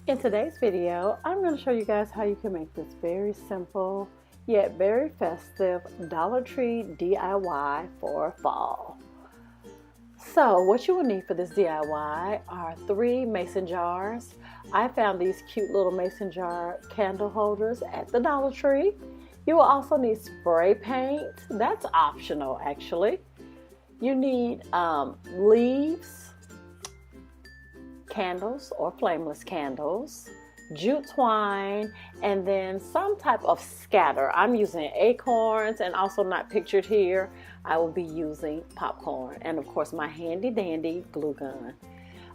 In today's video, I'm going to show you guys how you can make this very simple yet very festive Dollar Tree DIY for fall. So what you will need for this DIY are 3 mason jars. I found these cute little mason jar candle holders at the Dollar Tree. You will also need spray paint. That's optional actually. You need leaves, candles or flameless candles, jute twine, and then some type of scatter. I'm using acorns, and also not pictured here, I will be using popcorn, and of course my handy dandy glue gun.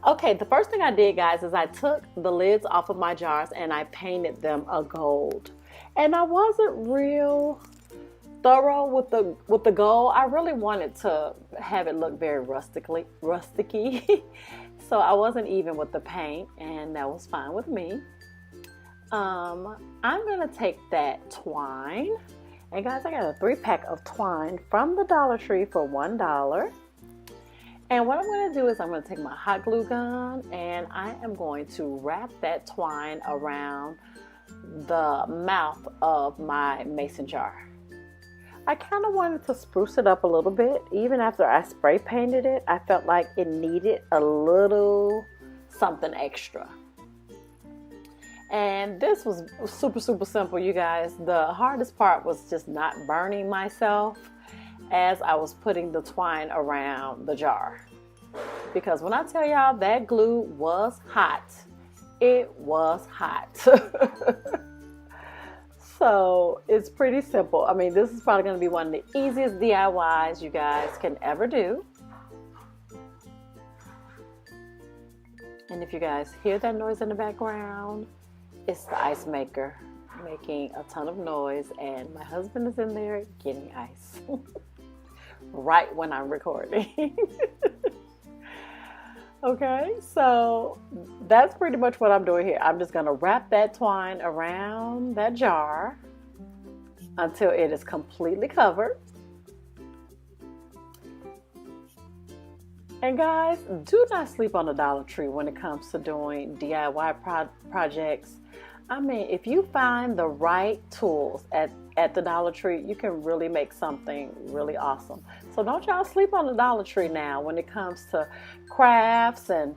Okay, the first thing I did, guys, is I took the lids off of my jars and I painted them a gold. And I wasn't real thorough with the gold. I really wanted to have it look very rusticy. So I wasn't even with the paint, and that was fine with me. I'm gonna take that twine, and guys, I got a 3-pack of twine from the Dollar Tree for $1. And what I'm gonna do is I'm gonna take my hot glue gun and I am going to wrap that twine around the mouth of my mason jar. I kind of wanted to spruce it up a little bit. Even after I spray painted it, I felt like it needed a little something extra. And this was super simple, you guys. The hardest part was just not burning myself as I was putting the twine around the jar. Because when I tell y'all that glue was hot, it was hot. So it's pretty simple. I mean, this is probably going to be one of the easiest DIYs you guys can ever do. And if you guys hear that noise in the background, it's the ice maker making a ton of noise, and my husband is in there getting ice right when I'm recording. Okay, so that's pretty much what I'm doing here. I'm just going to wrap that twine around that jar until it is completely covered. And guys, do not sleep on the Dollar Tree when it comes to doing DIY projects. I mean, if you find the right tools at the Dollar Tree, you can really make something really awesome. So don't y'all sleep on the Dollar Tree now when it comes to crafts and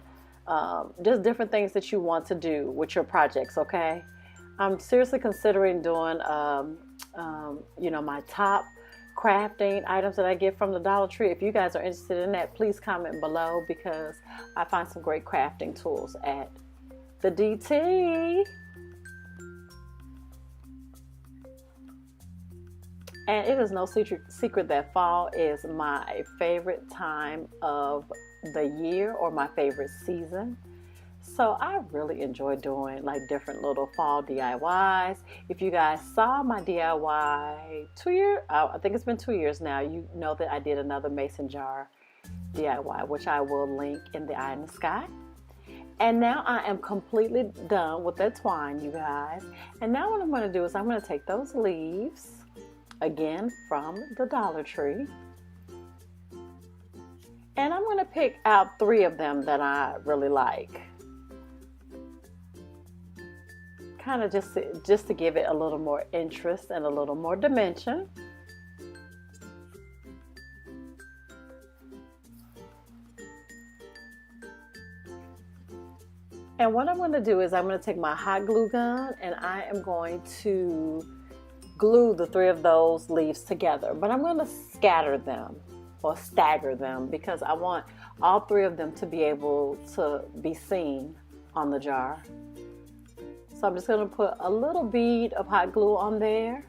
just different things that you want to do with your projects, okay? I'm seriously considering doing, my top crafting items that I get from the Dollar Tree. If you guys are interested in that, please comment below, because I find some great crafting tools at the DT. And it is no secret that fall is my favorite time of the year, or my favorite season. So I really enjoy doing like different little fall DIYs. If you guys saw my DIY I think it's been 2 years now, you know that I did another mason jar DIY, which I will link in the eye in the sky. And now I am completely done with that twine, you guys. And now what I'm going to do is I'm going to take those leaves, again from the Dollar Tree, and I'm going to pick out 3 of them that I really like, kind of just to give it a little more interest and a little more dimension. And what I'm going to do is I'm going to take my hot glue gun and I am going to glue the 3 of those leaves together, but I'm going to scatter them or stagger them because I want all 3 of them to be able to be seen on the jar. So I'm just going to put a little bead of hot glue on there,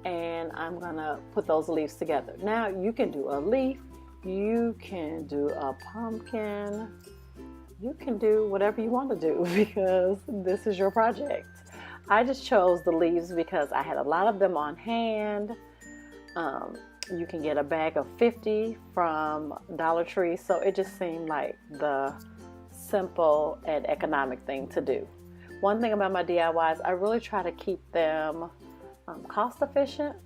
and I'm going to put those leaves together. Now you can do a leaf, you can do a pumpkin, you can do whatever you want to do because this is your project. I just chose the leaves because I had a lot of them on hand. You can get a bag of 50 from Dollar Tree, so it just seemed like the simple and economic thing to do. One thing about my DIYs, I really try to keep them cost efficient,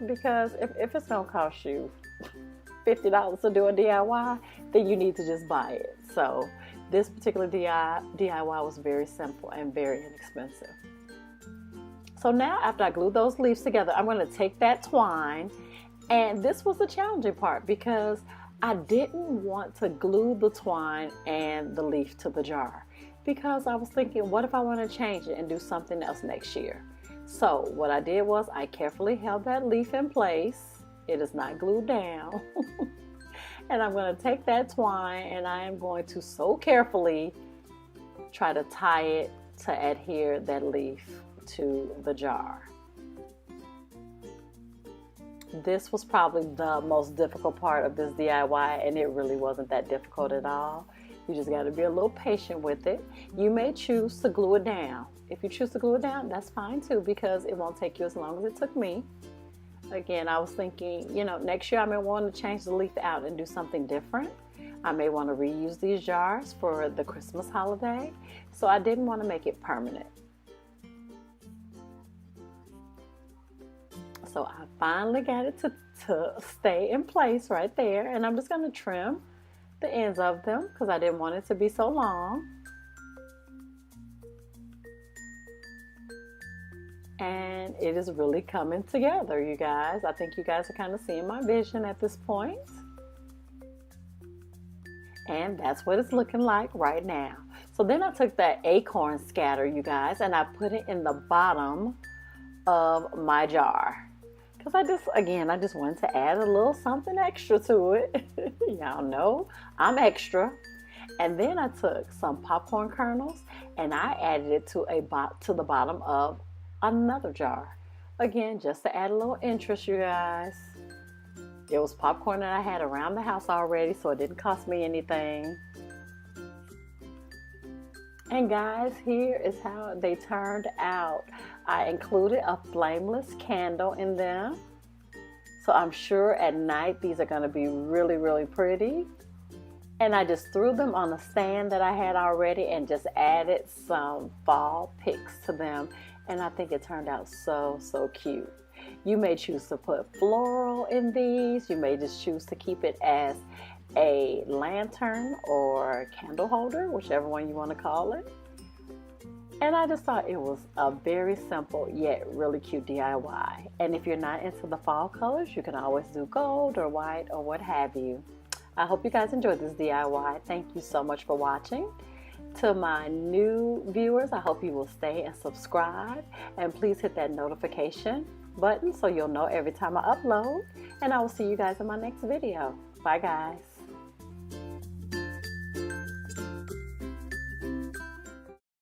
because if it's going to cost you $50 to do a DIY, then you need to just buy it. So This particular DIY was very simple and very inexpensive. So now after I glued those leaves together, I'm going to take that twine, and this was the challenging part because I didn't want to glue the twine and the leaf to the jar because I was thinking, what if I want to change it and do something else next year? So what I did was I carefully held that leaf in place. It is not glued down. And I'm going to take that twine and I am going to so carefully try to tie it to adhere that leaf to the jar. This was probably the most difficult part of this DIY, and it really wasn't that difficult at all. You just got to be a little patient with it. You may choose to glue it down. If you choose to glue it down, that's fine too, because it won't take you as long as it took me. Again, I was thinking, you know, next year I may want to change the leaf out and do something different. I may want to reuse these jars for the Christmas holiday, so I didn't want to make it permanent. So I finally got it to stay in place right there, and I'm just going to trim the ends of them because I didn't want it to be so long. And it is really coming together, you guys. I think you guys are kind of seeing my vision at this point. And that's what it's looking like right now. So then I took that acorn scatter, you guys, and I put it in the bottom of my jar. Because I just wanted to add a little something extra to it. Y'all know I'm extra. And then I took some popcorn kernels and I added it to the bottom of another jar. Again, just to add a little interest, you guys. It was popcorn that I had around the house already, so it didn't cost me anything. And guys, here is how they turned out. I included a flameless candle in them. So I'm sure at night these are going to be really, really pretty. And I just threw them on a stand that I had already and just added some fall picks to them. And I think it turned out so, so cute. You may choose to put floral in these. You may just choose to keep it as a lantern or candle holder, whichever one you want to call it. And I just thought it was a very simple yet really cute DIY. And if you're not into the fall colors, you can always do gold or white or what have you. I hope you guys enjoyed this DIY. Thank you so much for watching. To my new viewers, I hope you will stay and subscribe. And please hit that notification button so you'll know every time I upload. And I will see you guys in my next video. Bye guys.